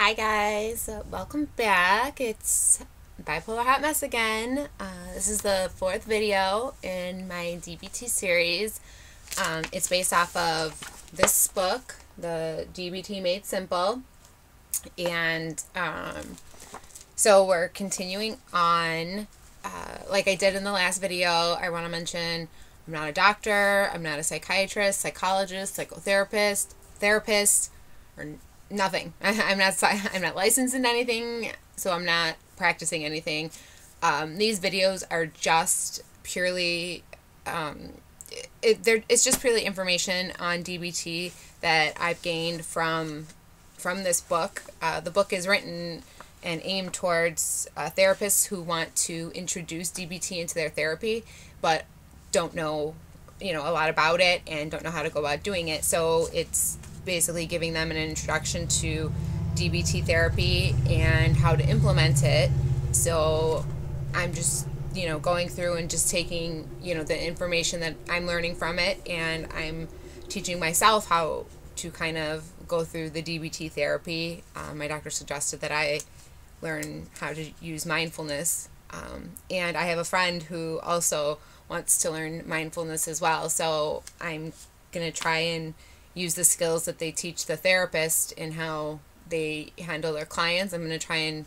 Hi guys, welcome back. It's Bipolar Hot Mess again. This is the fourth video in my DBT series. It's based off of this book, the DBT Made Simple, and so we're continuing on. Like I did in the last video, I want to mention I'm not a doctor, I'm not a psychiatrist, psychologist, psychotherapist, or nothing. I'm not licensed in anything, so I'm not practicing anything. These videos are just purely it's just purely information on DBT that I've gained from this book. The book is written and aimed towards therapists who want to introduce DBT into their therapy but don't know a lot about it and don't know how to go about doing it. So it's basically giving them an introduction to DBT therapy and how to implement it. So I'm just going through and just taking the information that I'm learning from it, and I'm teaching myself how to kind of go through the DBT therapy. My doctor suggested that I learn how to use mindfulness, and I have a friend who also wants to learn mindfulness as well, so I'm going to try and use the skills that they teach the therapist and how they handle their clients. I'm going to try and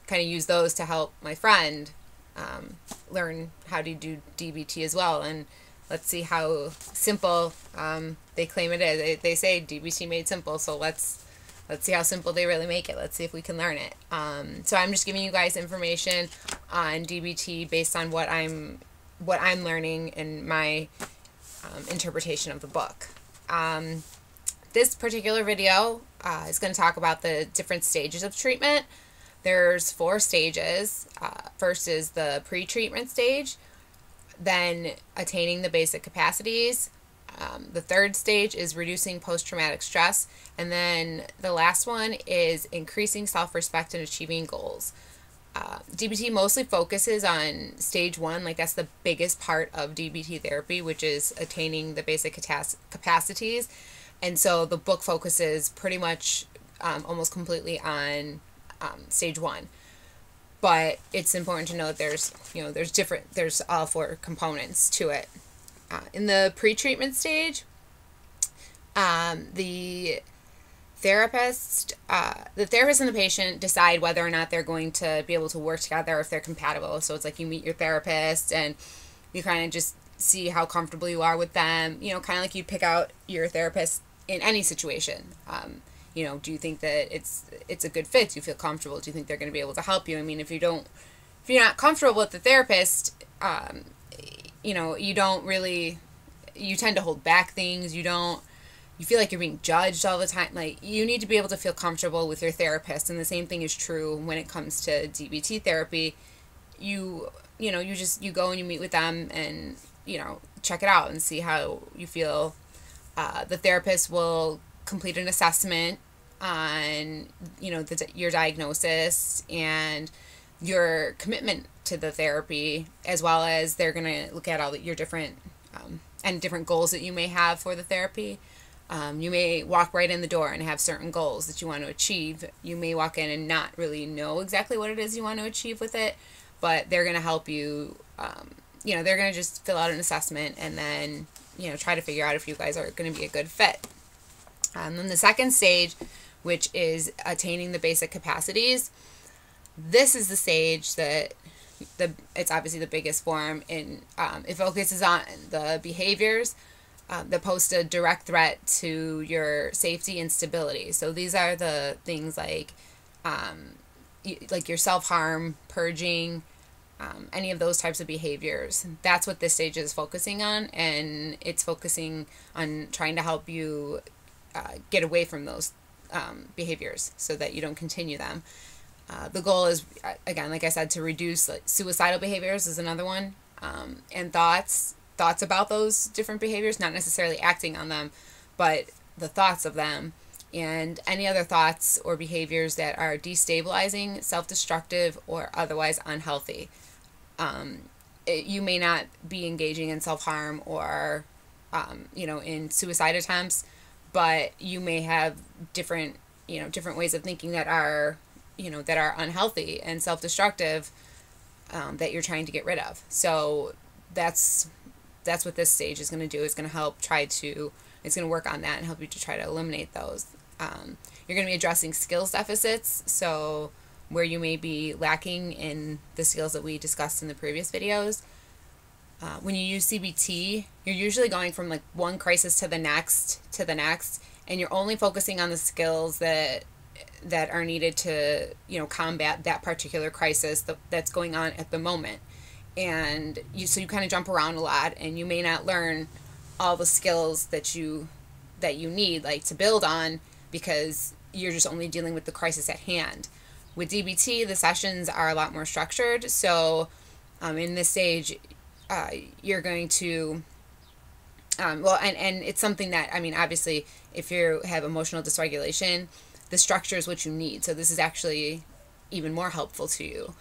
kind of use those to help my friend learn how to do DBT as well. And let's see how simple they claim it is. They say DBT made simple, so let's see how simple they really make it. Let's see if we can learn it. So I'm just giving you guys information on DBT based on what I'm learning in my interpretation of the book. This particular video is going to talk about the different stages of treatment. There's 4 stages. First is the pre-treatment stage, then attaining the basic capacities. The third stage is reducing post-traumatic stress, and then the last one is increasing self-respect and achieving goals. DBT mostly focuses on stage 1, like that's the biggest part of DBT therapy, which is attaining the basic capacities. And so the book focuses pretty much almost completely on stage 1. But it's important to note there's all 4 components to it. In the pre-treatment stage, the therapist and the patient decide whether or not they're going to be able to work together, if they're compatible. So it's like you meet your therapist and you kind of just see how comfortable you are with them. Kind of like you pick out your therapist in any situation. Do you think that it's a good fit? Do you feel comfortable? Do you think they're going to be able to help you? I mean, if you're not comfortable with the therapist, you don't really, you tend to hold back things. You feel like you're being judged all the time. Like, you need to be able to feel comfortable with your therapist, and the same thing is true when it comes to DBT therapy. You go and you meet with them and, check it out and see how you feel. The therapist will complete an assessment on, your diagnosis and your commitment to the therapy, as well as they're going to look at all your different goals that you may have for the therapy. You may walk right in the door and have certain goals that you want to achieve. You may walk in and not really know exactly what it is you want to achieve with it, but they're going to help you. They're going to just fill out an assessment and then, try to figure out if you guys are going to be a good fit. Then the second stage, which is attaining the basic capacities. This is the stage that it's obviously the biggest form in. It focuses on the behaviors that pose a direct threat to your safety and stability. So these are the things like your self-harm, purging, any of those types of behaviors. That's what this stage is focusing on, and it's focusing on trying to help you get away from those behaviors so that you don't continue them. The goal is, again, like I said, to reduce suicidal behaviors is another one, and thoughts about those different behaviors, not necessarily acting on them, but the thoughts of them, and any other thoughts or behaviors that are destabilizing, self-destructive, or otherwise unhealthy. You may not be engaging in self-harm or, in suicide attempts, but you may have different different ways of thinking that are, that are unhealthy and self-destructive, that you're trying to get rid of. So that's what this stage is going to do. It's going to help it's going to work on that and help you to try to eliminate those. You're going to be addressing skills deficits, so where you may be lacking in the skills that we discussed in the previous videos. When you use CBT, you're usually going from like one crisis to the next, and you're only focusing on the skills that are needed to, combat that particular crisis that's going on at the moment. And so you kind of jump around a lot, and you may not learn all the skills that you need, like, to build on, because you're just only dealing with the crisis at hand. With DBT, the sessions are a lot more structured. So in this stage, you're going to, and it's something that, obviously, if you have emotional dysregulation, the structure is what you need. So this is actually even more helpful to you.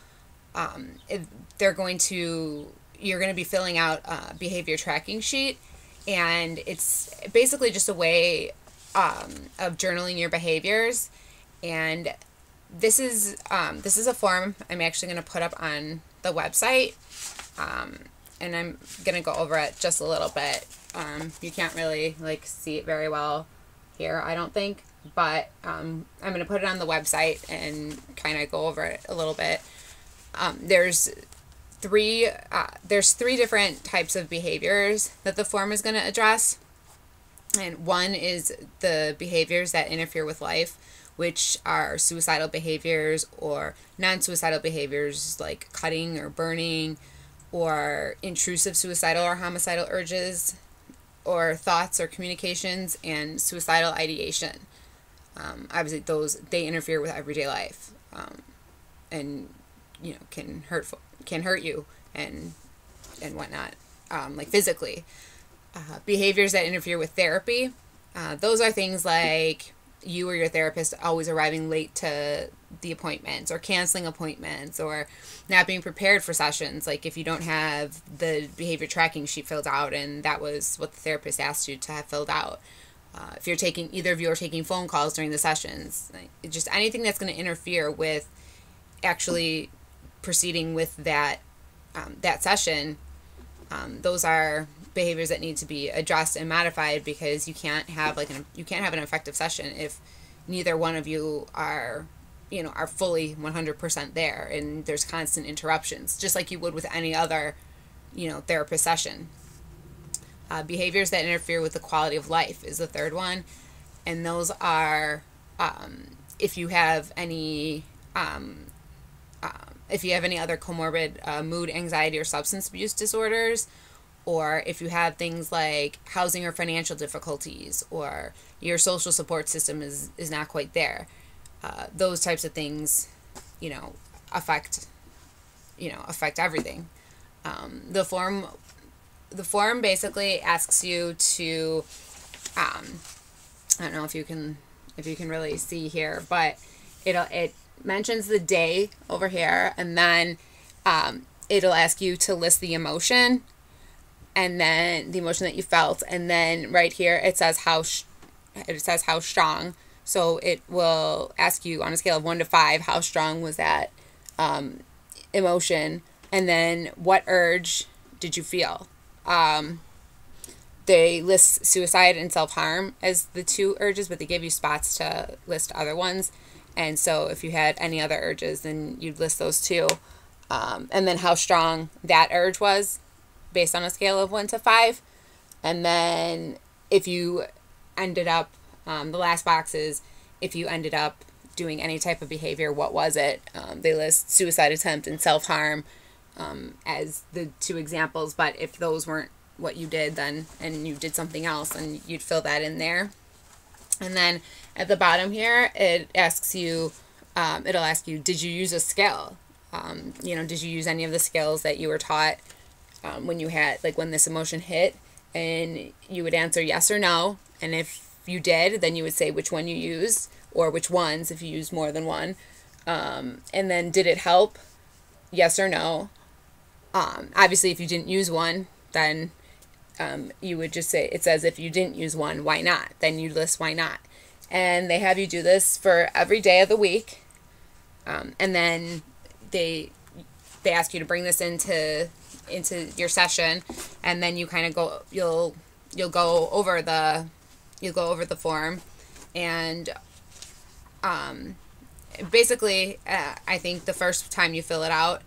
You're going to be filling out a behavior tracking sheet, and it's basically just a way of journaling your behaviors. And this is a form I'm actually going to put up on the website, and I'm going to go over it just a little bit. You can't really see it very well here, I don't think, but I'm going to put it on the website and kind of go over it a little bit. There's three different types of behaviors that the form is going to address. And one is the behaviors that interfere with life, which are suicidal behaviors or non-suicidal behaviors like cutting or burning, or intrusive suicidal or homicidal urges, or thoughts or communications, and suicidal ideation. Obviously, they interfere with everyday life, and can hurt you and whatnot, like physically. Behaviors that interfere with therapy, those are things like you or your therapist always arriving late to the appointments, or canceling appointments, or not being prepared for sessions. Like if you don't have the behavior tracking sheet filled out, and that was what the therapist asked you to have filled out. If either of you are taking phone calls during the sessions, just anything that's going to interfere with actually proceeding with that session, those are behaviors that need to be addressed and modified, because you can't have an effective session if neither one of you are fully 100% there, and there's constant interruptions, just like you would with any other therapist session. Behaviors that interfere with the quality of life is the third one, and those are if you have any other comorbid mood, anxiety, or substance abuse disorders, or if you have things like housing or financial difficulties, or your social support system is not quite there. Those types of things, affect everything. The form basically asks you to, I don't know if you can really see here, but it mentions the day over here, and then it'll ask you to list the emotion, and then the emotion that you felt, and then right here it says how strong. So it will ask you on a scale of 1 to 5, how strong was that emotion, and then what urge did you feel. They list suicide and self-harm as the two urges, but they give you spots to list other ones. And so if you had any other urges, then you'd list those too. And then how strong that urge was based on a scale of 1 to 5. And then if you ended up, the last box is if you ended up doing any type of behavior, what was it? They list suicide attempt and self-harm as the two examples, but if those weren't what you did then, and you did something else, then you'd fill that in there. And then at the bottom here, it asks you, it'll ask you, did you use a skill? Did you use any of the skills that you were taught when you had, when this emotion hit? And you would answer yes or no. And if you did, then you would say which one you used, or which ones if you used more than one. And then did it help? Yes or no. Obviously, if you didn't use one, then you would just say, it says if you didn't use one, why not? Then you list why not. And they have you do this for every day of the week. And then they ask you to bring this into your session, and then you kind of go, you'll go over the form, and basically, I think the first time you fill it out,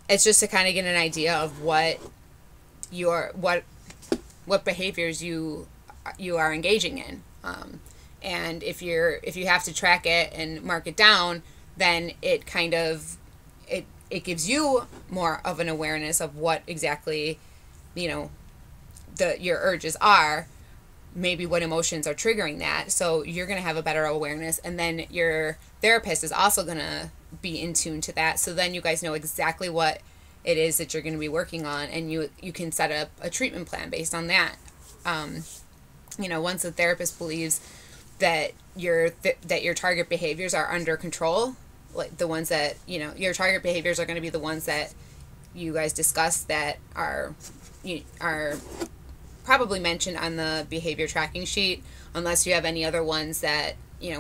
it's just to kind of get an idea of what behaviors you are engaging in, and if you have to track it and mark it down, then it kind of it gives you more of an awareness of what exactly your urges are, maybe what emotions are triggering that. So you're going to have a better awareness, and then your therapist is also going to be in tune to that. So then you guys know exactly what it is that you're going to be working on, and you can set up a treatment plan based on that. Once the therapist believes that your target behaviors are under control, like the ones that your target behaviors are going to be the ones that you guys discussed that are probably mentioned on the behavior tracking sheet, unless you have any other ones that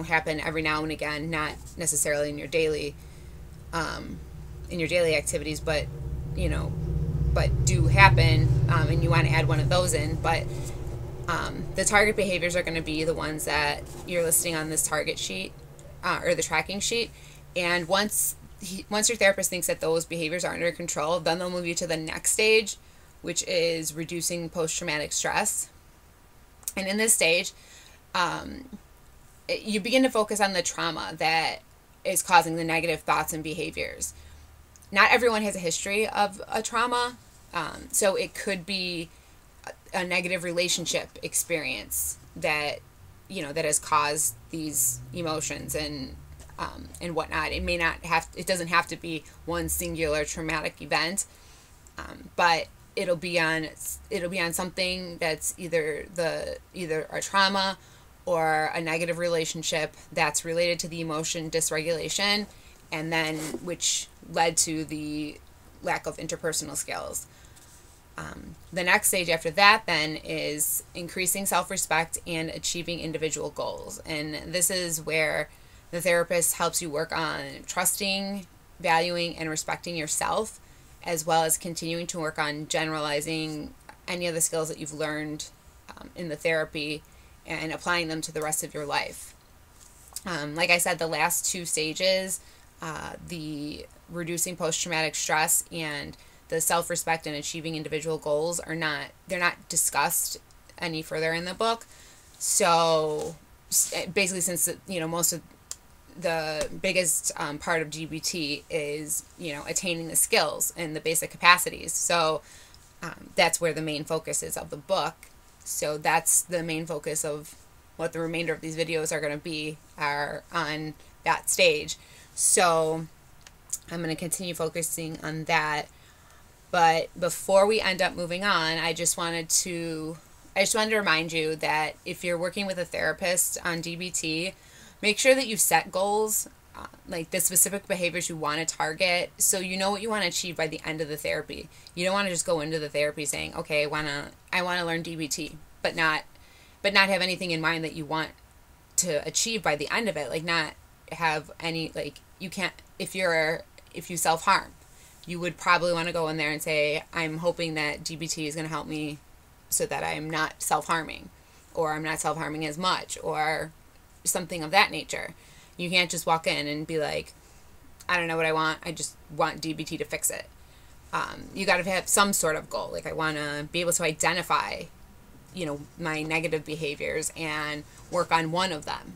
happen every now and again, not necessarily in your daily activities, but do happen, and you want to add one of those in. But the target behaviors are going to be the ones that you're listing on this target sheet, or the tracking sheet. And once your therapist thinks that those behaviors are under control, then they'll move you to the next stage, which is reducing post-traumatic stress. And in this stage, you begin to focus on the trauma that is causing the negative thoughts and behaviors. Not everyone has a history of a trauma, so it could be a negative relationship experience that that has caused these emotions and whatnot. It doesn't have to be one singular traumatic event, but it'll be on something that's either a trauma or a negative relationship that's related to the emotion dysregulation, and then which led to the lack of interpersonal skills. The next stage after that then is increasing self-respect and achieving individual goals. And this is where the therapist helps you work on trusting, valuing, and respecting yourself, as well as continuing to work on generalizing any of the skills that you've learned in the therapy and applying them to the rest of your life. Like I said, the last two stages, the reducing post-traumatic stress and the self-respect and achieving individual goals, they're not discussed any further in the book. So basically, since most of the biggest part of DBT is attaining the skills and the basic capacities, so that's where the main focus is of the book. So that's the main focus of what the remainder of these videos are going to be, are on that stage. So I'm going to continue focusing on that. But before we end up moving on, I just wanted to remind you that if you're working with a therapist on DBT, make sure that you set goals, like the specific behaviors you want to target, so you know what you want to achieve by the end of the therapy. You don't want to just go into the therapy saying, okay, I want to learn DBT, but not have anything in mind that you want to achieve by the end of it. Like, not have any, like, you can't, if you self-harm, you would probably want to go in there and say, I'm hoping that DBT is going to help me so that I'm not self-harming, or I'm not self-harming as much, or something of that nature. You can't just walk in and be like, I don't know what I want, I just want DBT to fix it. You got to have some sort of goal. Like, I want to be able to identify, my negative behaviors and work on one of them.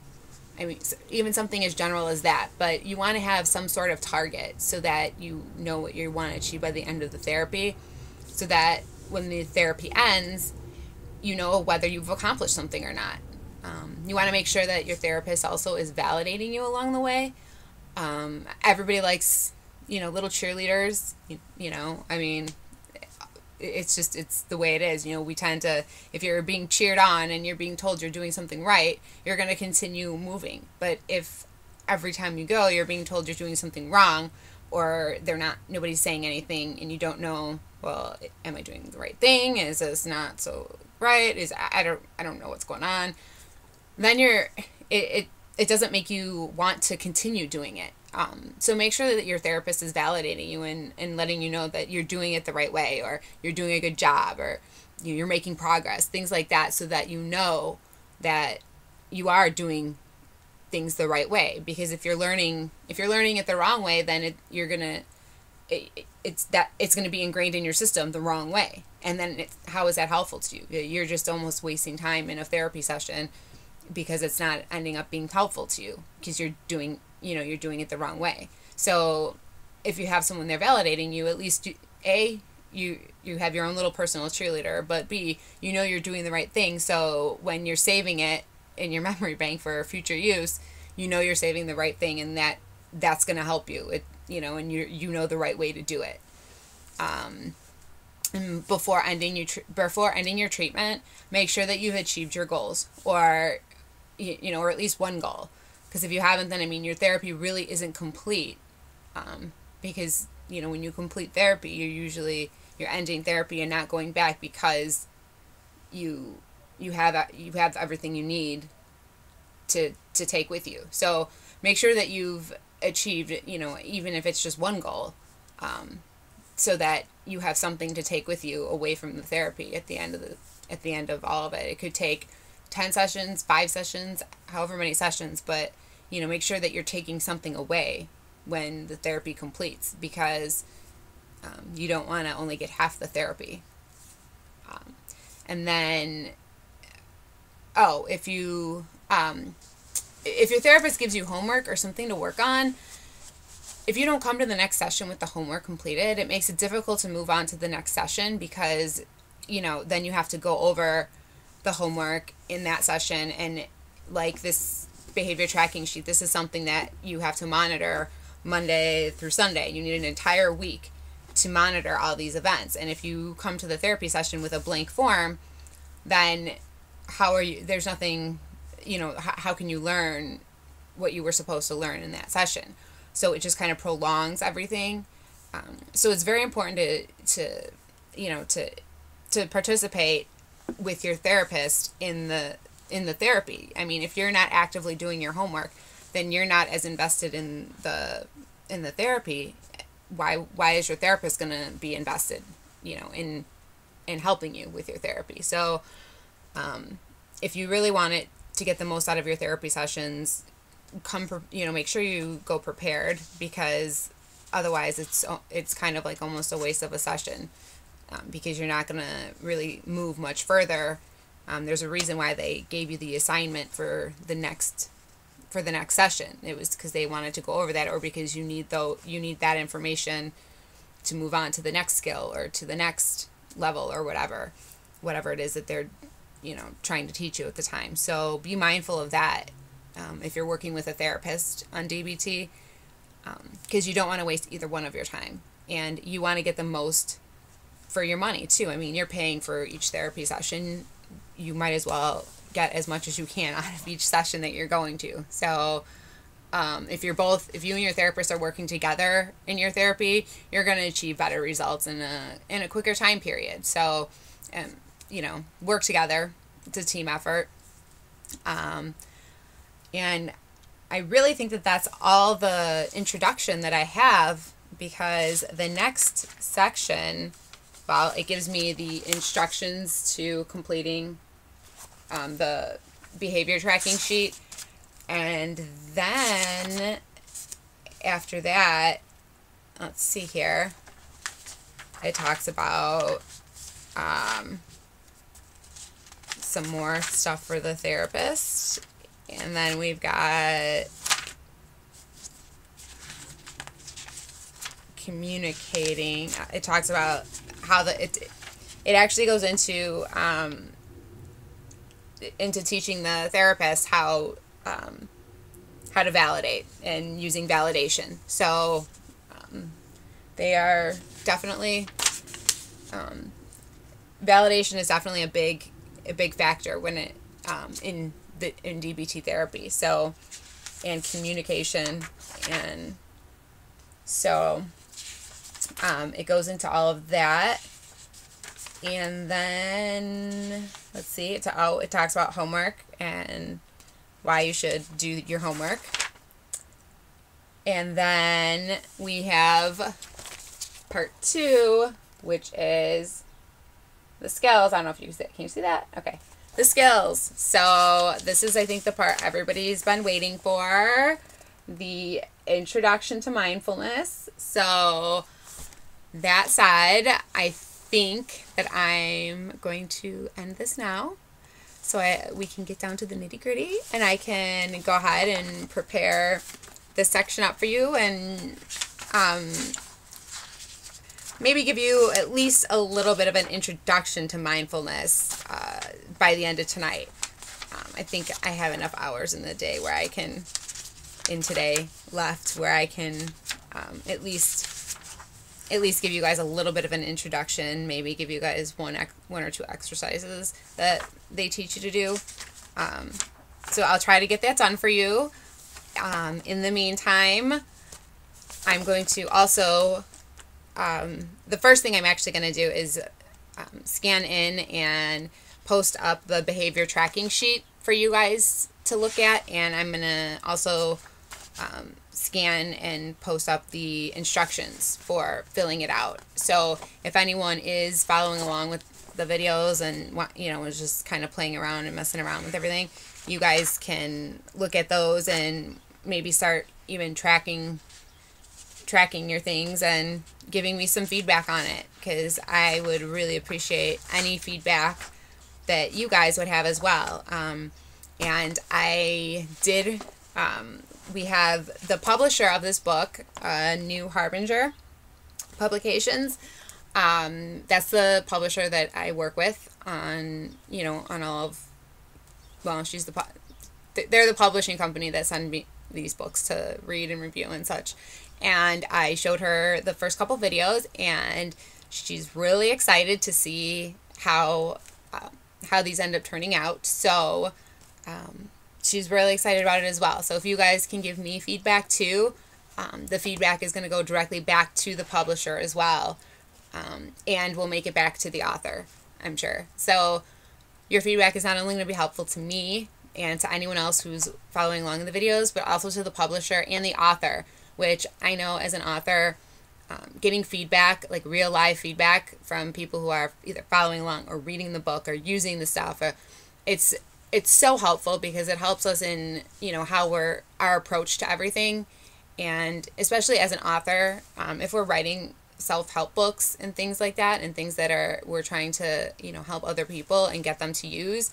I mean, even something as general as that, but you want to have some sort of target so that you know what you want to achieve by the end of the therapy, so that when the therapy ends, you know whether you've accomplished something or not. You want to make sure that your therapist also is validating you along the way. Everybody likes, little cheerleaders, I mean, it's the way it is. We tend to, if you're being cheered on and you're being told you're doing something right, you're going to continue moving. But if every time you go, you're being told you're doing something wrong, or nobody's saying anything, and you don't know, well, am I doing the right thing? Is this not so right? I don't know what's going on. then it doesn't make you want to continue doing it. So make sure that your therapist is validating you and letting you know that you're doing it the right way, or you're doing a good job, or you're making progress, things like that, so that you know that you are doing things the right way. Because if you're learning it the wrong way, then it's gonna be ingrained in your system the wrong way, and then how is that helpful to you? You're just almost wasting time in a therapy session because it's not ending up being helpful to you, because you're doing it the wrong way. So if you have someone there validating you, at least you have your own little personal cheerleader, but B, you're doing the right thing. So when you're saving it in your memory bank for future use, you're saving the right thing, and that's going to help you. And you know the right way to do it. And before ending your treatment, make sure that you've achieved your goals, or or at least one goal. Because if you haven't, then your therapy really isn't complete. Because when you complete therapy, you're ending therapy and not going back, because you have everything you need to take with you. So make sure that you've achieved, even if it's just one goal, so that you have something to take with you away from the therapy at the end of all of it. It could take 10 sessions, 5 sessions, however many sessions, but make sure that you're taking something away when the therapy completes, because you don't want to only get half the therapy. And then, if your therapist gives you homework or something to work on, if you don't come to the next session with the homework completed, it makes it difficult to move on to the next session, because then you have to go over the homework in that session. And like this behavior tracking sheet, this is something that you have to monitor Monday through Sunday. You need an entire week to monitor all these events. And if you come to the therapy session with a blank form, then there's nothing, how can you learn what you were supposed to learn in that session? So it just kind of prolongs everything. So it's very important to participate with your therapist in the therapy. If you're not actively doing your homework, then you're not as invested in the therapy. Why is your therapist going to be invested, in helping you with your therapy? So if you really want it to get the most out of your therapy sessions, make sure you go prepared, because otherwise it's kind of like almost a waste of a session, because you're not going to really move much further. There's a reason why they gave you the assignment for the next session. It was because they wanted to go over that, or because you need that information to move on to the next skill or to the next level, or whatever it is that they're trying to teach you at the time. So be mindful of that if you're working with a therapist on DBT, because you don't want to waste either one of your time, and you want to get the most for your money too. You're paying for each therapy session. You might as well get as much as you can out of each session that you're going to. So if you and your therapist are working together in your therapy, you're going to achieve better results in a quicker time period. So work together. It's a team effort. And I really think that that's all the introduction that I have, because the next section, well, it gives me the instructions to completing the behavior tracking sheet. And then after that, let's see here, it talks about some more stuff for the therapist. And then we've got communicating. It talks about how it actually goes into teaching the therapist how to validate and using validation. So they are definitely validation is definitely a big factor when it in DBT therapy. So, and communication, and so it goes into all of that. And then let's see, it talks about homework, and why you should do your homework. And then we have part 2, which is the skills. I don't know if you can see it. Can you see that? Okay. The skills. So this is, I think, the part everybody's been waiting for. The introduction to mindfulness. So that said, I think that I'm going to end this now. So we can get down to the nitty gritty, and I can go ahead and prepare this section up for you, and maybe give you at least a little bit of an introduction to mindfulness by the end of tonight. I think I have enough hours in the day where I can, in today left, where I can at least give you guys a little bit of an introduction, maybe give you guys one or two exercises that they teach you to do. So I'll try to get that done for you. In the meantime, I'm going to also, the first thing I'm actually going to do is scan in and post up the behavior tracking sheet for you guys to look at, and I'm going to also scan and post up the instructions for filling it out. So if anyone is following along with the videos and is just kind of playing around and messing around with everything, you guys can look at those and maybe start even tracking your things and giving me some feedback on it, because I would really appreciate any feedback that you guys would have as well. And I did, we have the publisher of this book, New Harbinger Publications. That's the publisher that I work with on, on all of, well, they're the publishing company that send me these books to read and review and such. And I showed her the first couple videos, and she's really excited to see how these end up turning out. So she's really excited about it as well. So if you guys can give me feedback too, the feedback is going to go directly back to the publisher as well, and we'll make it back to the author, I'm sure. So your feedback is not only going to be helpful to me and to anyone else who's following along in the videos, but also to the publisher and the author, which I know as an author, getting feedback, like real live feedback from people who are either following along or reading the book or using the stuff, it's so helpful, because it helps us in, how our approach to everything. And especially as an author, if we're writing self-help books and things like that, and things that we're trying to, help other people and get them to use,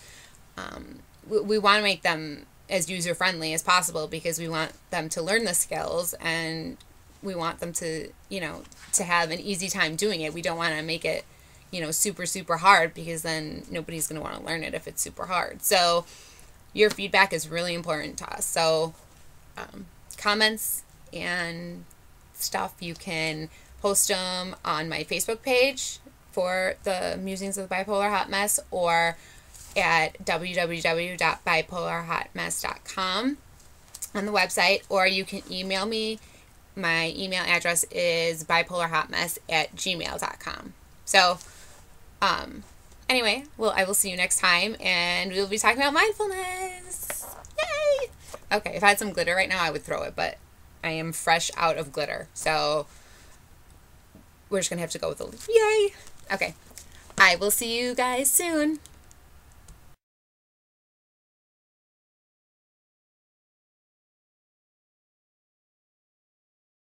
we want to make them as user-friendly as possible, because we want them to learn the skills, and we want them to, to have an easy time doing it. We don't want to make it, super, super hard, because then nobody's going to want to learn it if it's super hard. So your feedback is really important to us. So comments and stuff, you can post them on my Facebook page for the Musings of the Bipolar Hot Mess, or at www.bipolarhotmess.com on the website, or you can email me. My email address is bipolarhotmess@gmail.com. So, anyway, well, I will see you next time, and we will be talking about mindfulness. Yay! Okay, if I had some glitter right now, I would throw it, but I am fresh out of glitter, so we're just going to have to go with the yay! Okay, I will see you guys soon.